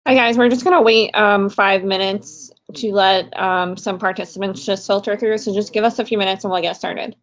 Hi guys, we're just gonna wait 5 minutes to let some participants just filter through. So just give us a few minutes and we'll get started.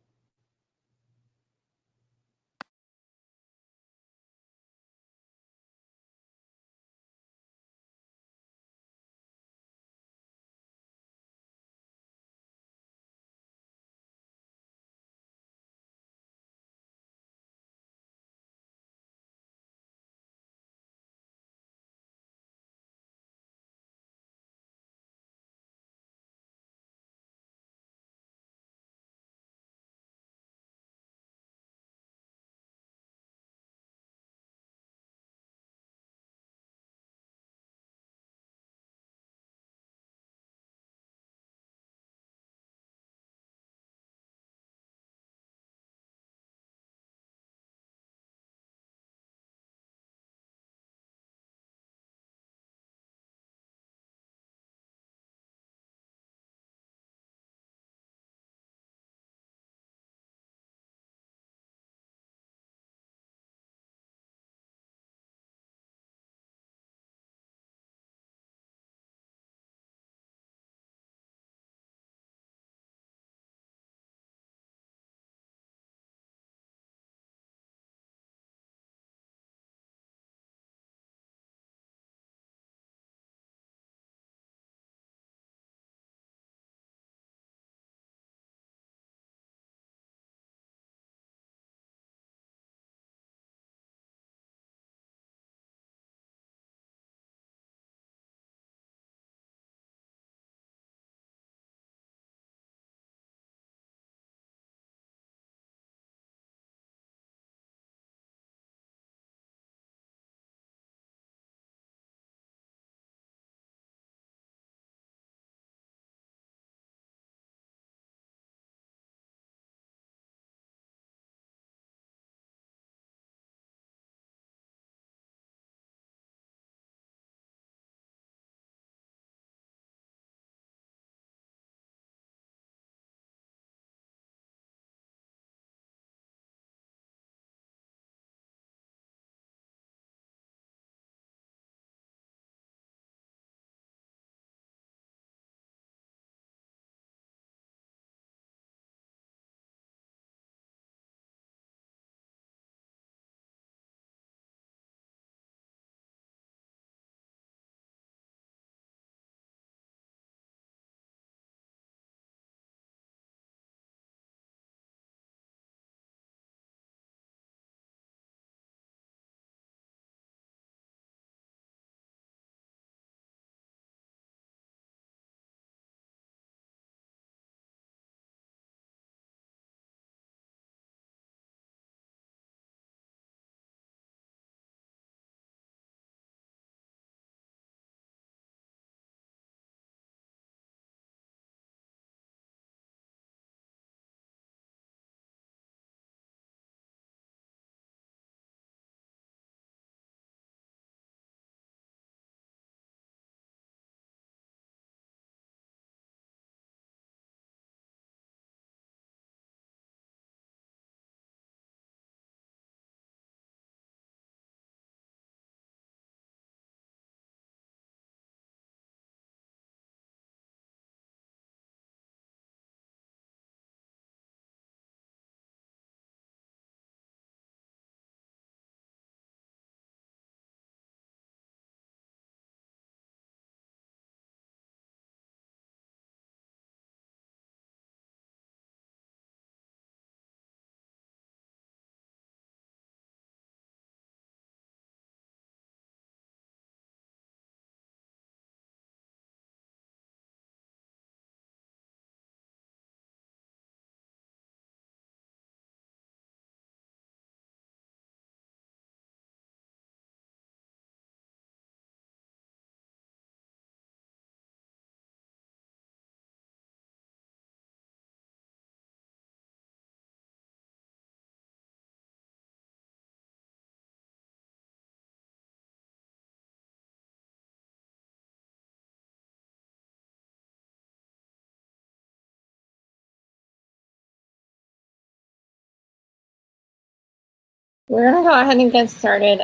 We're going to go ahead and get started.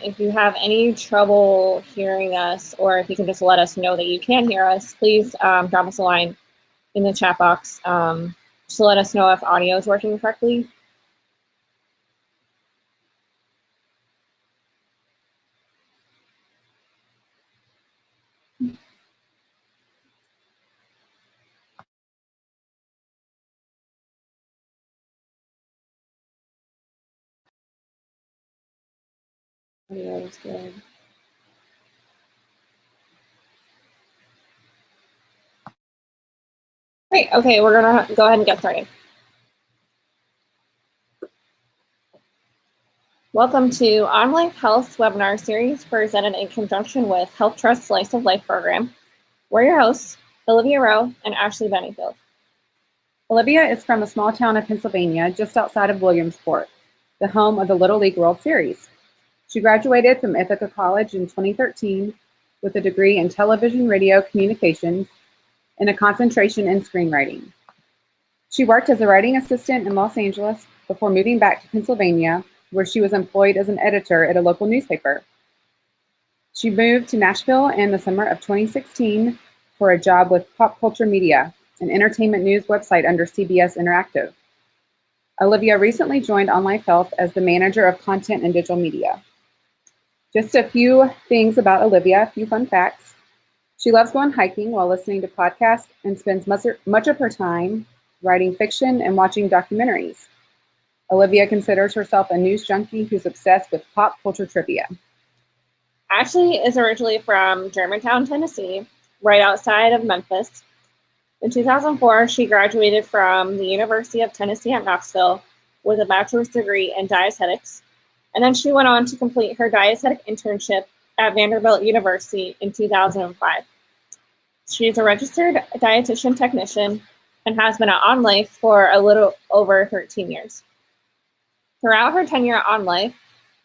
If you have any trouble hearing us, or if you can just let us know that you can hear us, please drop us a line in the chat box to let us know if audio is working correctly. Audio is good. Great. Okay, we're going to go ahead and get started. Welcome to Onlife Health webinar series presented in conjunction with HealthTrust Slice of Life program. We're your hosts, Olivia Rowe and Ashley Bennyfield. Olivia is from a small town of Pennsylvania just outside of Williamsport, the home of the Little League World Series. She graduated from Ithaca College in 2013 with a degree in television radio communications and a concentration in screenwriting. She worked as a writing assistant in Los Angeles before moving back to Pennsylvania, where she was employed as an editor at a local newspaper. She moved to Nashville in the summer of 2016 for a job with Pop Culture Media, an entertainment news website under CBS Interactive. Olivia recently joined Onlife Health as the manager of content and digital media. Just a few things about Olivia, a few fun facts. She loves going hiking while listening to podcasts and spends much of her time writing fiction and watching documentaries. Olivia considers herself a news junkie who's obsessed with pop culture trivia. Ashley is originally from Germantown, Tennessee, right outside of Memphis. In 2004, she graduated from the University of Tennessee at Knoxville with a bachelor's degree in dietetics, and then she went on to complete her dietetic internship at Vanderbilt University in 2005. She is a registered dietitian technician and has been at Onlife for a little over 13 years. Throughout her tenure at Onlife,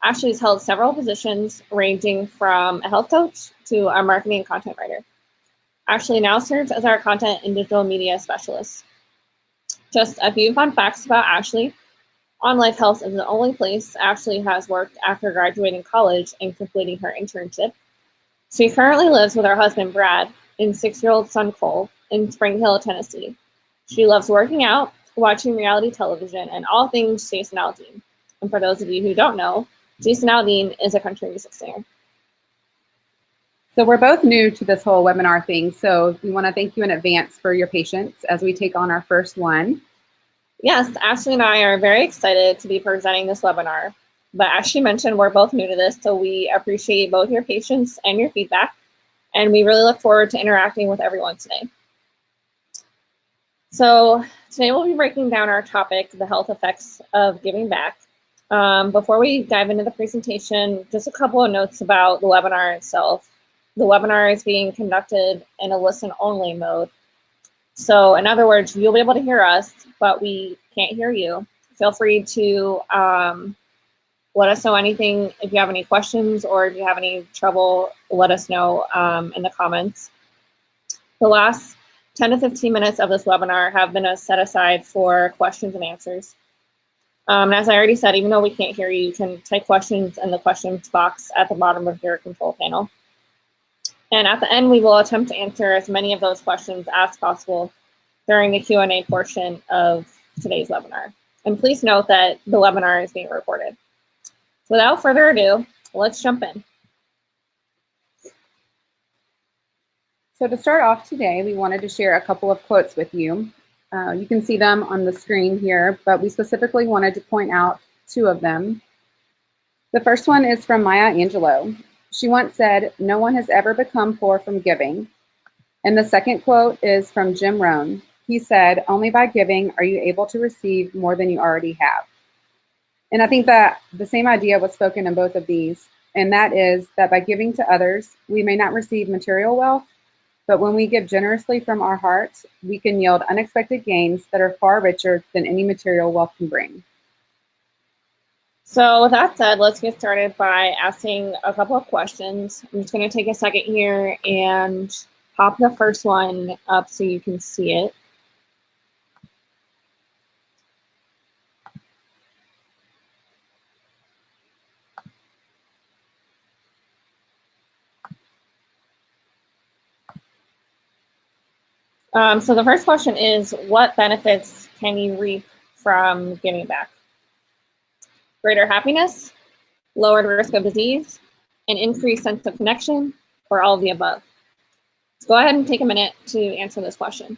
Ashley has held several positions ranging from a health coach to a marketing and content writer. Ashley now serves as our content and digital media specialist. Just a few fun facts about Ashley. Onlife Health is the only place Ashley has worked after graduating college and completing her internship. She currently lives with her husband, Brad, and 6-year-old son, Cole, in Spring Hill, Tennessee. She loves working out, watching reality television, and all things Jason Aldean. And for those of you who don't know, Jason Aldean is a country music singer. So we're both new to this whole webinar thing, so we want to thank you in advance for your patience as we take on our first one. Yes, Ashley and I are very excited to be presenting this webinar. But as she mentioned, we're both new to this, so we appreciate both your patience and your feedback, and we really look forward to interacting with everyone today. So today we'll be breaking down our topic, the health effects of giving back. Before we dive into the presentation, just a couple of notes about the webinar itself. The webinar is being conducted in a listen-only mode. So in other words, you'll be able to hear us, but we can't hear you. Feel free to let us know anything. If you have any questions or if you have any trouble, let us know in the comments. The last 10 to 15 minutes of this webinar have been set aside for questions and answers. As I already said, even though we can't hear you, you can type questions in the questions box at the bottom of your control panel. And at the end, we will attempt to answer as many of those questions as possible during the Q&A portion of today's webinar. And please note that the webinar is being recorded. Without further ado, let's jump in. So to start off today, we wanted to share a couple of quotes with you. You can see them on the screen here, but we specifically wanted to point out two of them. The first one is from Maya Angelou. She once said, "No one has ever become poor from giving." And the second quote is from Jim Rohn. He said, "Only by giving are you able to receive more than you already have." And I think that the same idea was spoken in both of these, and that is that by giving to others, we may not receive material wealth, but when we give generously from our hearts, we can yield unexpected gains that are far richer than any material wealth can bring. So with that said, let's get started by asking a couple of questions. I'm just going to take a second here and pop the first one up so you can see it. So the first question is, what benefits can you reap from giving back? Greater happiness, lowered risk of disease, an increased sense of connection, or all of the above? Let's go ahead and take a minute to answer this question.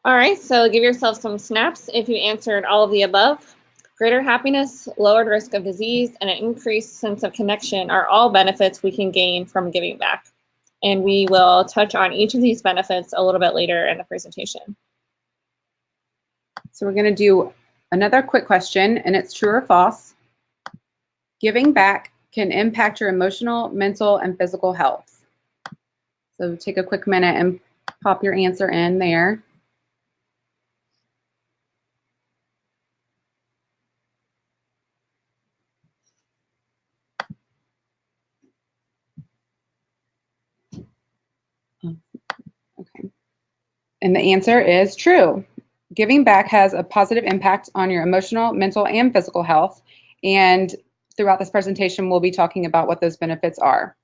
All right, so give yourself some snaps if you answered all of the above. Greater happiness, lowered risk of disease, and an increased sense of connection are all benefits we can gain from giving back. And we will touch on each of these benefits a little bit later in the presentation. So we're going to do another quick question, and it's true or false. Giving back can impact your emotional, mental, and physical health. So take a quick minute and pop your answer in there. Okay. And the answer is true. Giving back has a positive impact on your emotional, mental, and physical health. And throughout this presentation, we'll be talking about what those benefits are.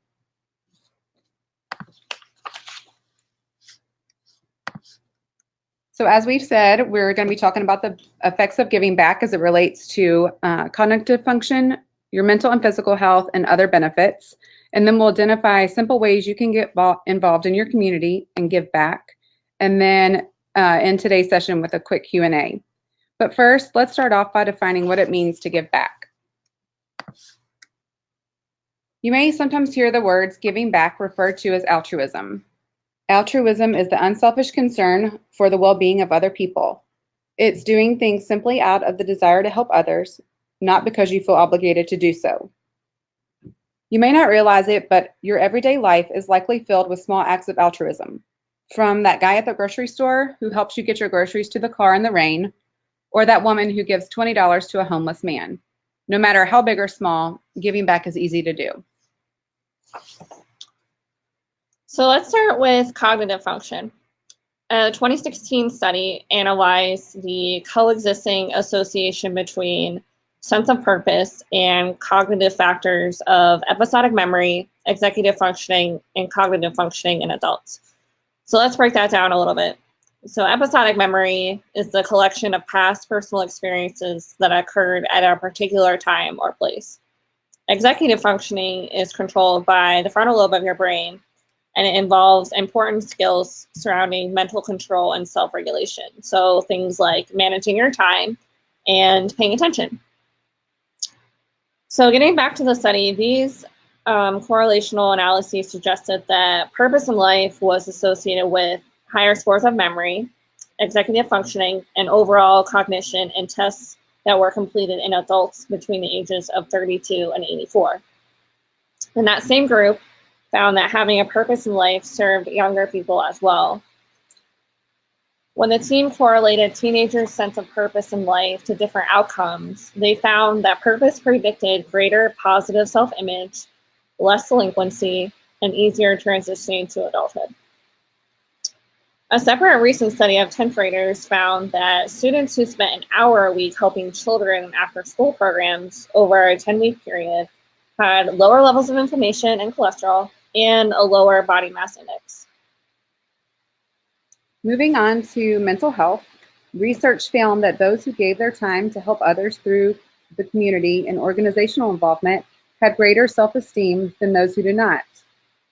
So as we've said, we're going to be talking about the effects of giving back as it relates to cognitive function, your mental and physical health, and other benefits. And then we'll identify simple ways you can get involved in your community and give back. And then in today's session with a quick Q&A. But first, let's start off by defining what it means to give back. You may sometimes hear the words giving back referred to as altruism. Altruism is the unselfish concern for the well-being of other people. It's doing things simply out of the desire to help others, not because you feel obligated to do so. You may not realize it, but your everyday life is likely filled with small acts of altruism. From that guy at the grocery store who helps you get your groceries to the car in the rain, or that woman who gives $20 to a homeless man. No matter how big or small, giving back is easy to do. So let's start with cognitive function. A 2016 study analyzed the coexisting association between sense of purpose and cognitive factors of episodic memory, executive functioning, and cognitive functioning in adults. So let's break that down a little bit. So episodic memory is the collection of past personal experiences that occurred at a particular time or place. Executive functioning is controlled by the frontal lobe of your brain, and it involves important skills surrounding mental control and self-regulation. So things like managing your time and paying attention. So getting back to the study, these correlational analyses suggested that purpose in life was associated with higher scores of memory, executive functioning, and overall cognition in tests that were completed in adults between the ages of 32 and 84. And that same group found that having a purpose in life served younger people as well. When the team correlated teenagers' sense of purpose in life to different outcomes, they found that purpose predicted greater positive self-image, less delinquency, and easier transitioning to adulthood. A separate recent study of 10th graders found that students who spent an hour a week helping children after school programs over a 10-week period had lower levels of inflammation and cholesterol and a lower body mass index. Moving on to mental health, research found that those who gave their time to help others through the community and organizational involvement had greater self-esteem than those who did not.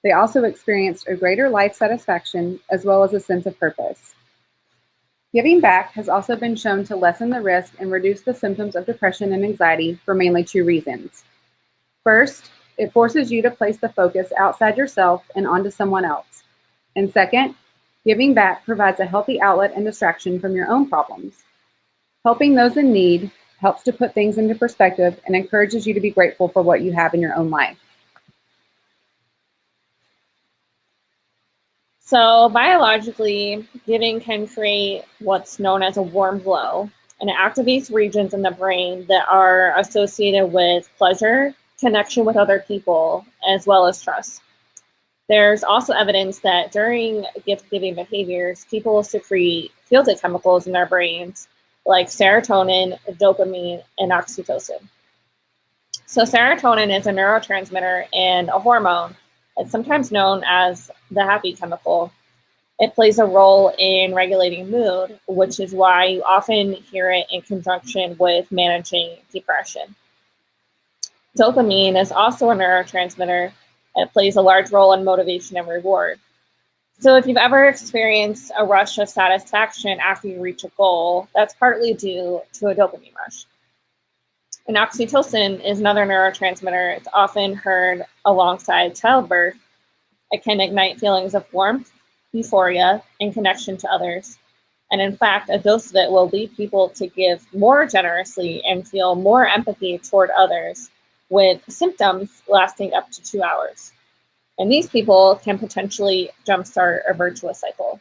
They also experienced a greater life satisfaction as well as a sense of purpose. Giving back has also been shown to lessen the risk and reduce the symptoms of depression and anxiety for mainly two reasons. First, it forces you to place the focus outside yourself and onto someone else. And second, giving back provides a healthy outlet and distraction from your own problems. Helping those in need helps to put things into perspective, and encourages you to be grateful for what you have in your own life. So biologically, giving can create what's known as a warm glow, and it activates regions in the brain that are associated with pleasure, connection with other people, as well as trust. There's also evidence that during gift-giving behaviors, people will secrete feel-good chemicals in their brains, like serotonin, dopamine, and oxytocin. So serotonin is a neurotransmitter and a hormone. It's sometimes known as the happy chemical. It plays a role in regulating mood, which is why you often hear it in conjunction with managing depression. Dopamine is also a neurotransmitter. It plays a large role in motivation and reward. So if you've ever experienced a rush of satisfaction after you reach a goal, that's partly due to a dopamine rush. And oxytocin is another neurotransmitter. It's often heard alongside childbirth. It can ignite feelings of warmth, euphoria, and connection to others. And in fact, a dose of it will lead people to give more generously and feel more empathy toward others, with symptoms lasting up to 2 hours. And these people can potentially jumpstart a virtuous cycle.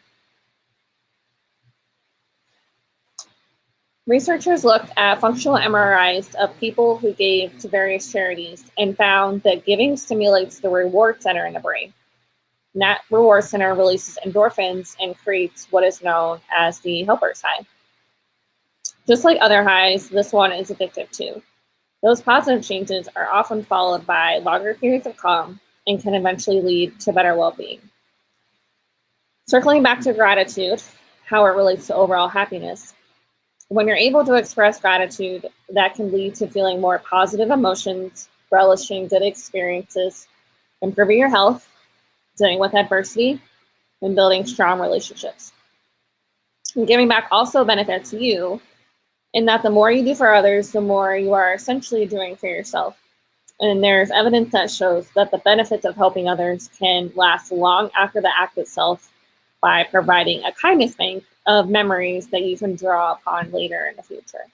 Researchers looked at functional MRIs of people who gave to various charities and found that giving stimulates the reward center in the brain. And that reward center releases endorphins and creates what is known as the helper's high. Just like other highs, this one is addictive too. Those positive changes are often followed by longer periods of calm and can eventually lead to better well-being. Circling back to gratitude, how it relates to overall happiness. When you're able to express gratitude, that can lead to feeling more positive emotions, relishing good experiences, improving your health, dealing with adversity, and building strong relationships. And giving back also benefits you in that the more you do for others, the more you are essentially doing for yourself. And there's evidence that shows that the benefits of helping others can last long after the act itself by providing a kindness bank of memories that you can draw upon later in the future.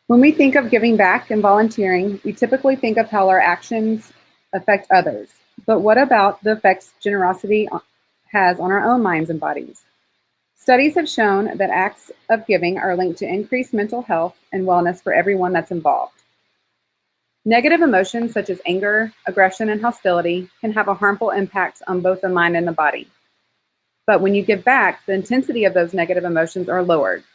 When we think of giving back and volunteering, we typically think of how our actions affect others. But what about the effects generosity has on our own minds and bodies? Studies have shown that acts of giving are linked to increased mental health and wellness for everyone that's involved. Negative emotions such as anger, aggression, and hostility can have a harmful impact on both the mind and the body. But when you give back, the intensity of those negative emotions are lowered.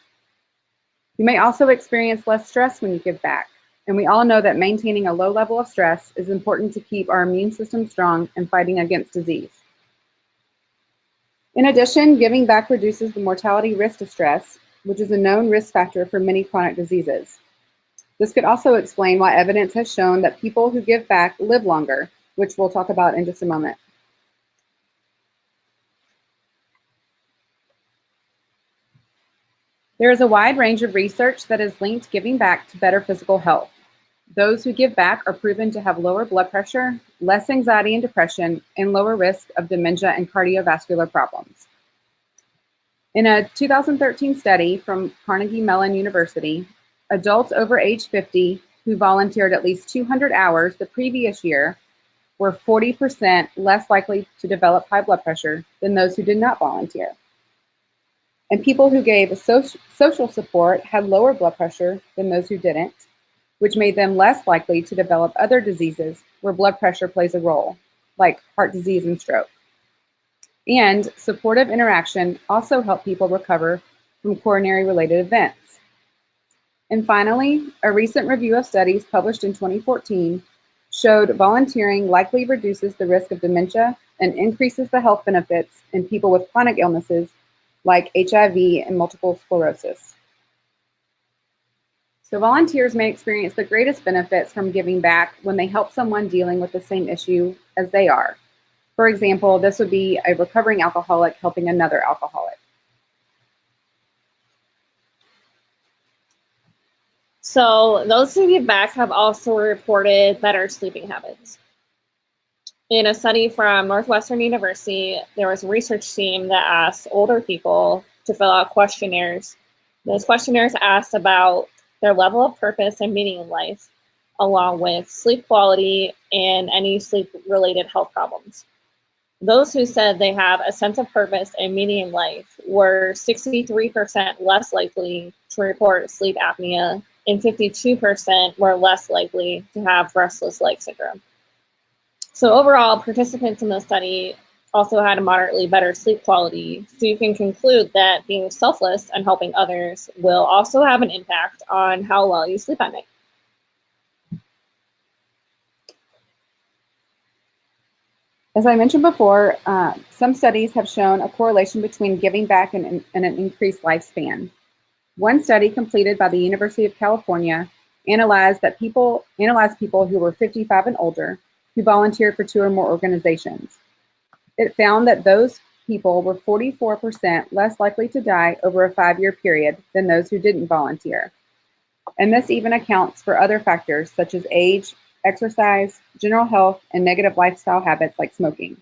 You may also experience less stress when you give back, and we all know that maintaining a low level of stress is important to keep our immune system strong and fighting against disease. In addition, giving back reduces the mortality risk of stress, which is a known risk factor for many chronic diseases. This could also explain why evidence has shown that people who give back live longer, which we'll talk about in just a moment. There is a wide range of research that has linked giving back to better physical health. Those who give back are proven to have lower blood pressure, less anxiety and depression, and lower risk of dementia and cardiovascular problems. In a 2013 study from Carnegie Mellon University, adults over age 50 who volunteered at least 200 hours the previous year were 40% less likely to develop high blood pressure than those who did not volunteer. And people who gave social support had lower blood pressure than those who didn't, which made them less likely to develop other diseases where blood pressure plays a role, like heart disease and stroke. And supportive interaction also helped people recover from coronary-related events. And finally, a recent review of studies published in 2014 showed volunteering likely reduces the risk of dementia and increases the health benefits in people with chronic illnesses like HIV and multiple sclerosis. So volunteers may experience the greatest benefits from giving back when they help someone dealing with the same issue as they are. For example, this would be a recovering alcoholic helping another alcoholic. So those who give back have also reported better sleeping habits. In a study from Northwestern University, there was a research team that asked older people to fill out questionnaires Those questionnaires asked about their level of purpose and meaning in life, along with sleep quality and any sleep-related health problems. Those who said they have a sense of purpose and meaning in life were 63% less likely to report sleep apnea, and 52% were less likely to have restless leg syndrome. So overall, participants in the study also had a moderately better sleep quality, so you can conclude that being selfless and helping others will also have an impact on how well you sleep at night. As I mentioned before, some studies have shown a correlation between giving back and an increased lifespan. One study completed by the University of California analyzed people who were 55 and older who volunteered for 2 or more organizations. It found that those people were 44% less likely to die over a 5-year period than those who didn't volunteer. And this even accounts for other factors such as age, exercise, general health, and negative lifestyle habits like smoking.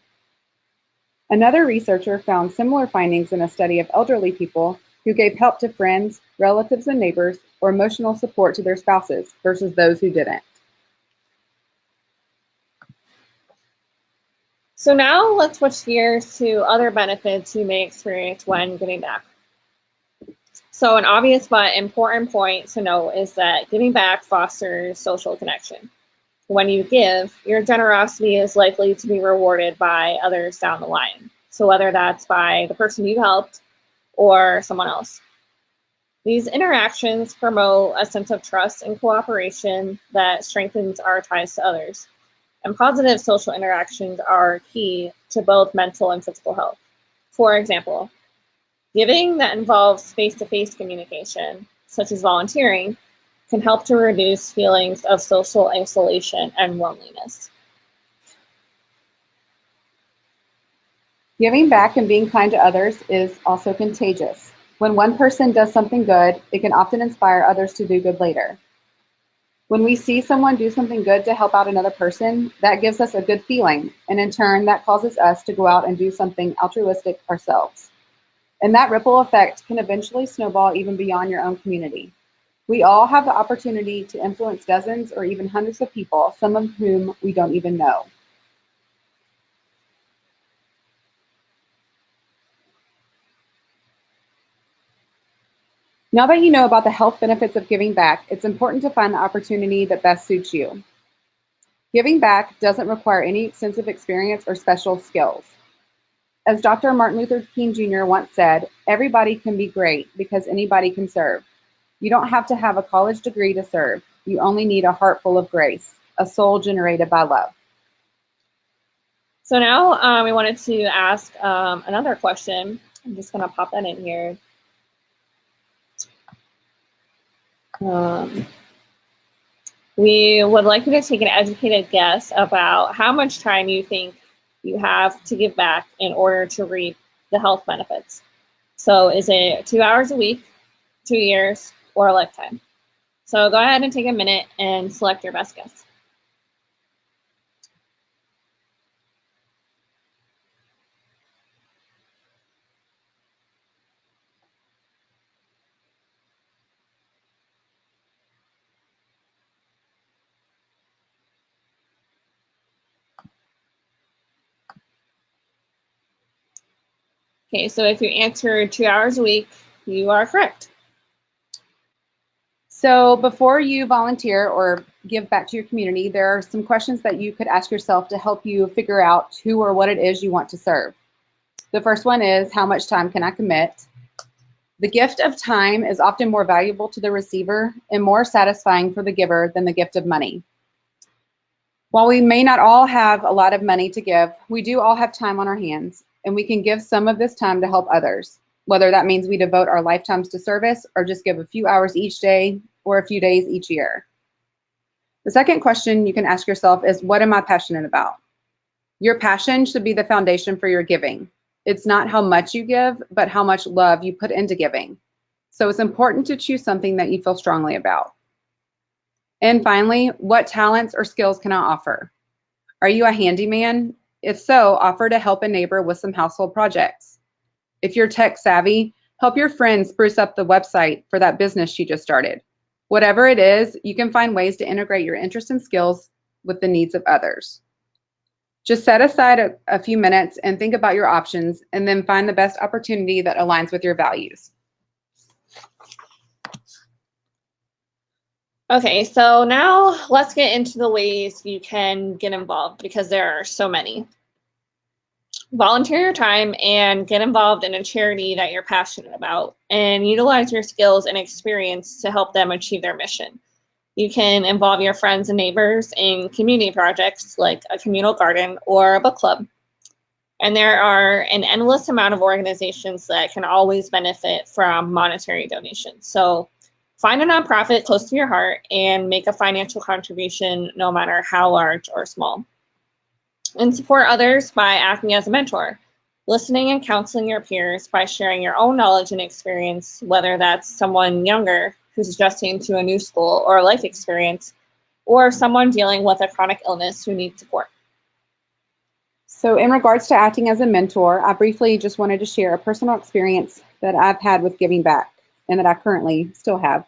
Another researcher found similar findings in a study of elderly people who gave help to friends, relatives, and neighbors, or emotional support to their spouses versus those who didn't. So now let's switch gears to other benefits you may experience when giving back. So an obvious but important point to note is that giving back fosters social connection. When you give, your generosity is likely to be rewarded by others down the line. So whether that's by the person you helped or someone else. These interactions promote a sense of trust and cooperation that strengthens our ties to others. And positive social interactions are key to both mental and physical health. For example, giving that involves face-to-face communication, such as volunteering, can help to reduce feelings of social isolation and loneliness. Giving back and being kind to others is also contagious. When one person does something good, it can often inspire others to do good later. When we see someone do something good to help out another person, that gives us a good feeling, and in turn, that causes us to go out and do something altruistic ourselves. And that ripple effect can eventually snowball even beyond your own community. We all have the opportunity to influence dozens or even hundreds of people, some of whom we don't even know. Now that you know about the health benefits of giving back, it's important to find the opportunity that best suits you. Giving back doesn't require any extensive experience or special skills. As Dr. Martin Luther King Jr. once said, everybody can be great because anybody can serve. You don't have to have a college degree to serve. You only need a heart full of grace, a soul generated by love. So now we wanted to ask another question. I'm just going to pop that in here. We would like you to take an educated guess about how much time you think you have to give back in order to reap the health benefits. So is it 2 hours a week, 2 years, or a lifetime? So go ahead and take a minute and select your best guess. Okay, so if you answered 2 hours a week, you are correct. So before you volunteer or give back to your community, there are some questions that you could ask yourself to help you figure out who or what it is you want to serve. The first one is, how much time can I commit? The gift of time is often more valuable to the receiver and more satisfying for the giver than the gift of money. While we may not all have a lot of money to give, we do all have time on our hands, and we can give some of this time to help others, whether that means we devote our lifetimes to service or just give a few hours each day or a few days each year. The second question you can ask yourself is, what am I passionate about? Your passion should be the foundation for your giving. It's not how much you give, but how much love you put into giving. So it's important to choose something that you feel strongly about. And finally, what talents or skills can I offer? Are you a handyman? If so, offer to help a neighbor with some household projects. If you're tech savvy, Help your friend spruce up the website for that business she just started. Whatever it is, you can find ways to integrate your interests and skills with the needs of others. Just set aside a few minutes and think about your options, and then find the best opportunity that aligns with your values. Okay, so now let's get into the ways you can get involved, because there are so many. Volunteer your time and get involved in a charity that you're passionate about, and utilize your skills and experience to help them achieve their mission. You can involve your friends and neighbors in community projects like a communal garden or a book club. And there are an endless amount of organizations that can always benefit from monetary donations. So find a nonprofit close to your heart and make a financial contribution, no matter how large or small. And support others by acting as a mentor, listening and counseling your peers by sharing your own knowledge and experience, whether that's someone younger who's adjusting to a new school or life experience, or someone dealing with a chronic illness who needs support. So in regards to acting as a mentor, I briefly just wanted to share a personal experience that I've had with giving back and that I currently still have.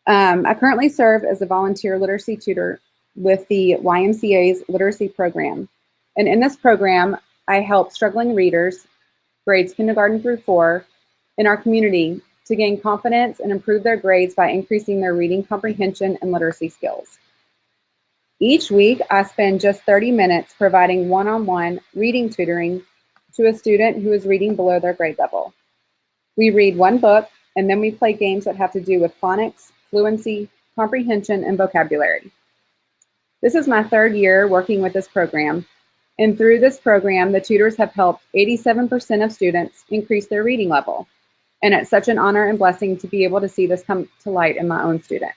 I currently serve as a volunteer literacy tutor with the YMCA's literacy program. And in this program, I help struggling readers, grades kindergarten through 4, in our community to gain confidence and improve their grades by increasing their reading comprehension and literacy skills. Each week, I spend just 30 minutes providing one-on-one reading tutoring to a student who is reading below their grade level. We read one book, and then we play games that have to do with phonics, fluency, comprehension, and vocabulary. This is my 3rd year working with this program, and through this program, the tutors have helped 87% of students increase their reading level. And it's such an honor and blessing to be able to see this come to light in my own student.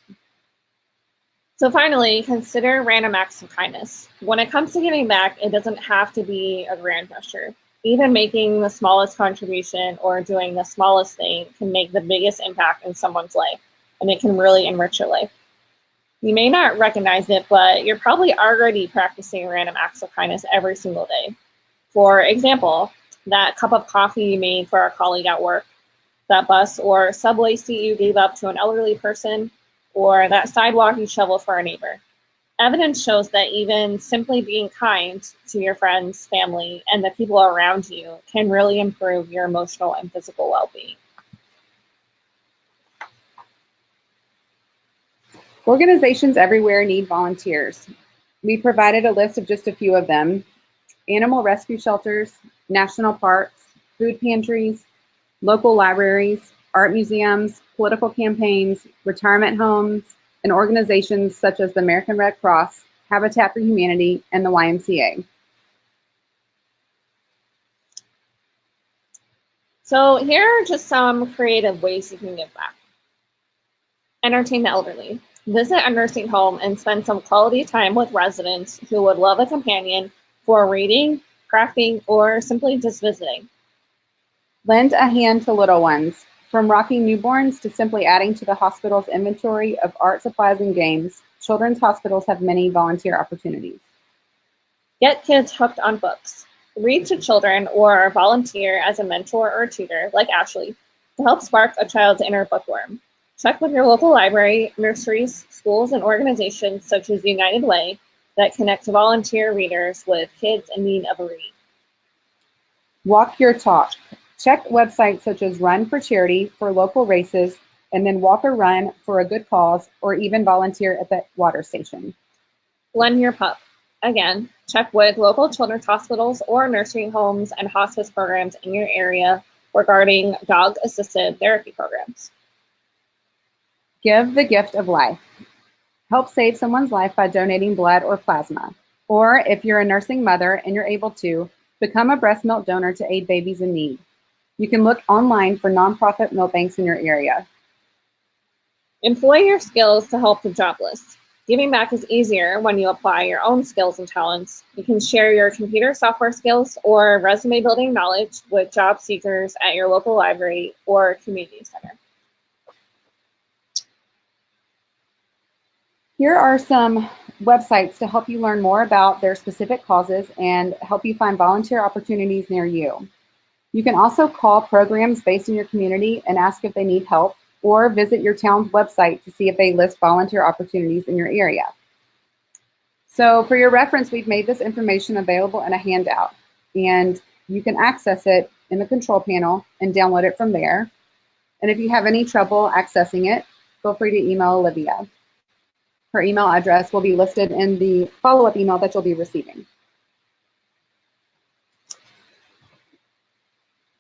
So finally, consider random acts of kindness. When it comes to giving back, it doesn't have to be a grand gesture. Even making the smallest contribution or doing the smallest thing can make the biggest impact in someone's life, and it can really enrich your life. You may not recognize it, but you're probably already practicing random acts of kindness every single day. For example, that cup of coffee you made for a colleague at work, that bus or subway seat you gave up to an elderly person, or that sidewalk you shoveled for a neighbor. Evidence shows that even simply being kind to your friends, family, and the people around you can really improve your emotional and physical well-being. Organizations everywhere need volunteers. We provided a list of just a few of them: animal rescue shelters, national parks, food pantries, local libraries, art museums, political campaigns, retirement homes, and organizations such as the American Red Cross, Habitat for Humanity, and the YMCA. So here are just some creative ways you can give back. Entertain the elderly. Visit a nursing home and spend some quality time with residents who would love a companion for reading, crafting, or simply just visiting. Lend a hand to little ones. From rocking newborns to simply adding to the hospital's inventory of art supplies and games, children's hospitals have many volunteer opportunities. Get kids hooked on books. Read to children or volunteer as a mentor or tutor, like Ashley, to help spark a child's inner bookworm. Check with your local library, nurseries, schools, and organizations such as United Way that connect volunteer readers with kids in need of a read. Walk your talk. Check websites such as Run for Charity for local races, and then walk or run for a good cause, or even volunteer at the water station. Lend your pup. Again, check with local children's hospitals or nursing homes and hospice programs in your area regarding dog-assisted therapy programs. Give the gift of life. Help save someone's life by donating blood or plasma. Or if you're a nursing mother and you're able to, become a breast milk donor to aid babies in need. You can look online for nonprofit milk banks in your area. Employ your skills to help the jobless. Giving back is easier when you apply your own skills and talents. You can share your computer software skills or resume building knowledge with job seekers at your local library or community center. Here are some websites to help you learn more about their specific causes and help you find volunteer opportunities near you. You can also call programs based in your community and ask if they need help, or visit your town's website to see if they list volunteer opportunities in your area. So for your reference, we've made this information available in a handout, and you can access it in the control panel and download it from there. And if you have any trouble accessing it, feel free to email Olivia. Her email address will be listed in the follow-up email that you'll be receiving.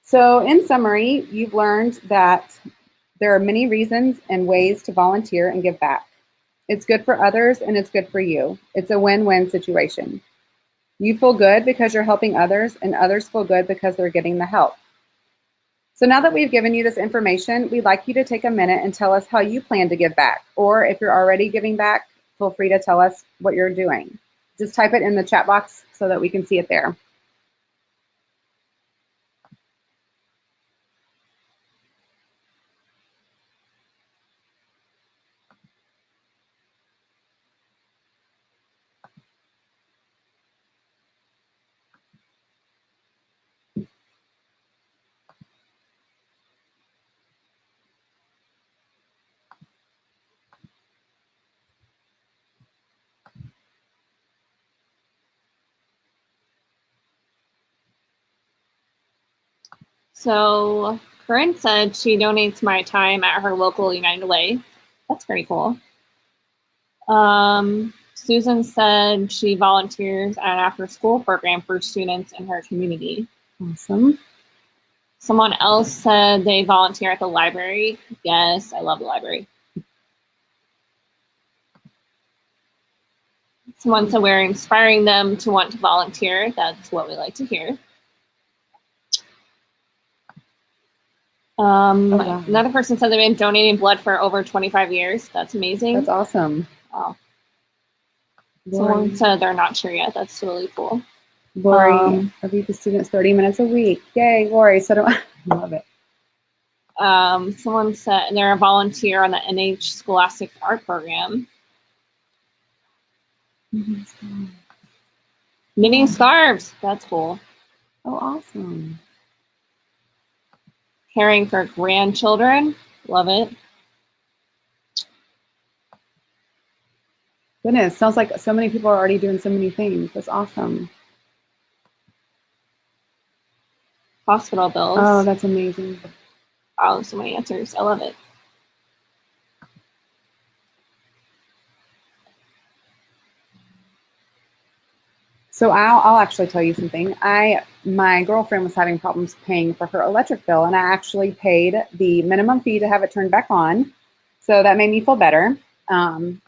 So in summary, you've learned that there are many reasons and ways to volunteer and give back. It's good for others and it's good for you. It's a win-win situation. You feel good because you're helping others, and others feel good because they're getting the help. So now that we've given you this information, we'd like you to take a minute and tell us how you plan to give back. Or if you're already giving back, feel free to tell us what you're doing. Just type it in the chat box so that we can see it there. So Corinne said she donates my time at her local United Way. That's pretty cool. Susan said she volunteers at an after-school program for students in her community. Awesome. Someone else said they volunteer at the library. Yes, I love the library. Someone said we're inspiring them to want to volunteer. That's what we like to hear. Wow. Another person said they've been donating blood for over 25 years. That's amazing. That's awesome. Wow. Someone said they're not sure yet. That's really cool. Lori, I read the students 30 minutes a week. Yay, Lori. So do I. I love it. Someone said they're a volunteer on the NH Scholastic Art Program. Knitting scarves. That's cool. Oh, awesome. Caring for grandchildren. Love it. Goodness, sounds like so many people are already doing so many things. That's awesome. Hospital bills. Oh, that's amazing. Oh, so many answers. I love it. So I'll actually tell you something. My girlfriend was having problems paying for her electric bill, and I actually paid the minimum fee to have it turned back on. So that made me feel better. And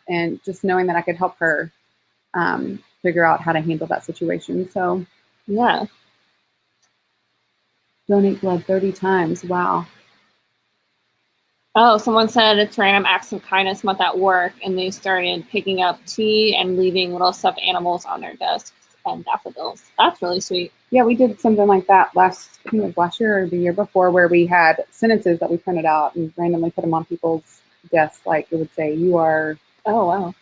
just knowing that I could help her figure out how to handle that situation. So yeah. Donate blood 30 times. Wow. Oh, someone said it's Random Acts of Kindness month at work, and they started picking up tea and leaving little stuffed animals on their desks and daffodils. That's really sweet. Yeah, we did something like that I think it was last year or the year before, where we had sentences that we printed out and randomly put them on people's desks. Like it would say, "You are wow,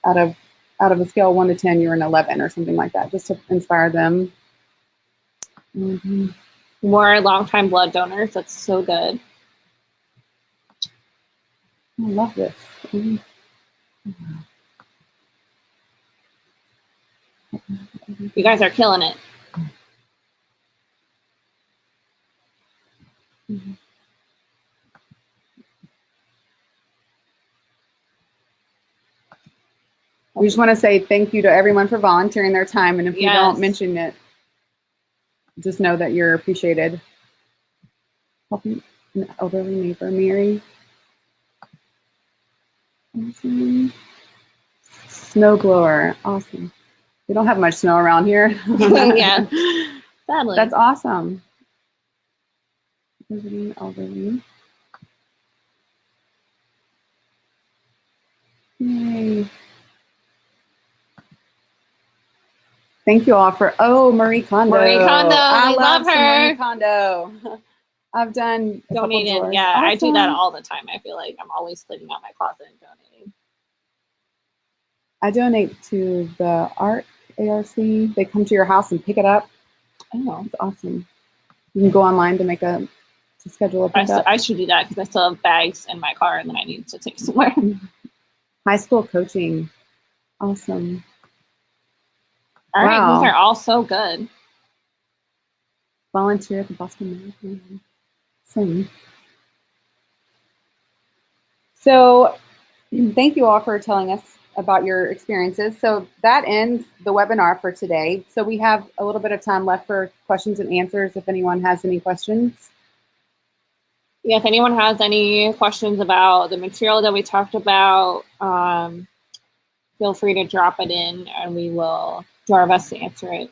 out of a scale of 1 to 10, you're an 11," or something like that, just to inspire them. More longtime blood donors. That's so good. I love this. You guys are killing it. We just want to say thank you to everyone for volunteering their time, and if you don't mention it, just know that you're appreciated. Helping an elderly neighbor, Mary. Awesome. Snow blower, awesome. We don't have much snow around here. Yeah, sadly. That's awesome. Elderly. Yay. Thank you all for, Marie Kondo. Marie Kondo, I love her. Marie Kondo. I've done donated. Yeah, awesome. I do that all the time. I feel like I'm always cleaning out my closet and donating. I donate to the ARC. They come to your house and pick it up. Oh, it's awesome. You can go online to schedule a pickup. I should do that because I still have bags in my car and then I need to take somewhere. High school coaching. Awesome. All right, Wow. these are all so good. Volunteer at the Boston Marathon. Same. So thank you all for telling us about your experiences. So that ends the webinar for today. So we have a little bit of time left for questions and answers if anyone has any questions. Yeah, if anyone has any questions about the material that we talked about, feel free to drop it in and we will do our best to answer it.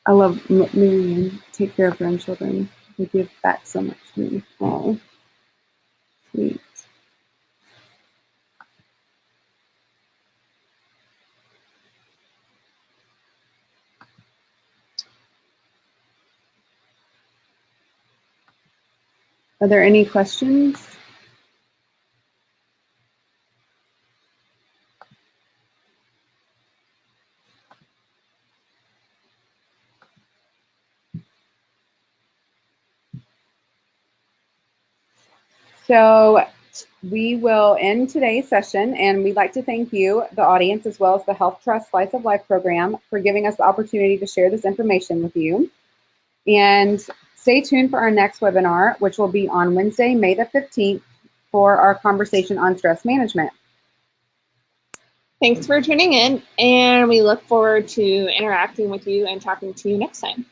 I love Marianne. Take care of grandchildren. They give back so much to me. Oh, sweet. Are there any questions? So we will end today's session, and we'd like to thank you, the audience, as well as the HealthTrust Slice of Life program for giving us the opportunity to share this information with you. And stay tuned for our next webinar, which will be on Wednesday, May the 15th, for our conversation on stress management. Thanks for tuning in, and we look forward to interacting with you and talking to you next time.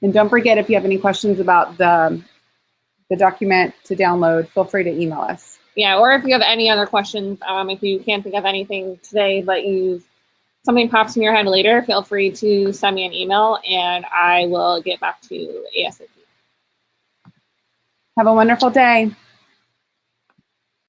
And don't forget, if you have any questions about the document to download, feel free to email us. Yeah, or if you have any other questions, if you can't think of anything today, but something pops in your head later, feel free to send me an email and I will get back to you ASAP. Have a wonderful day.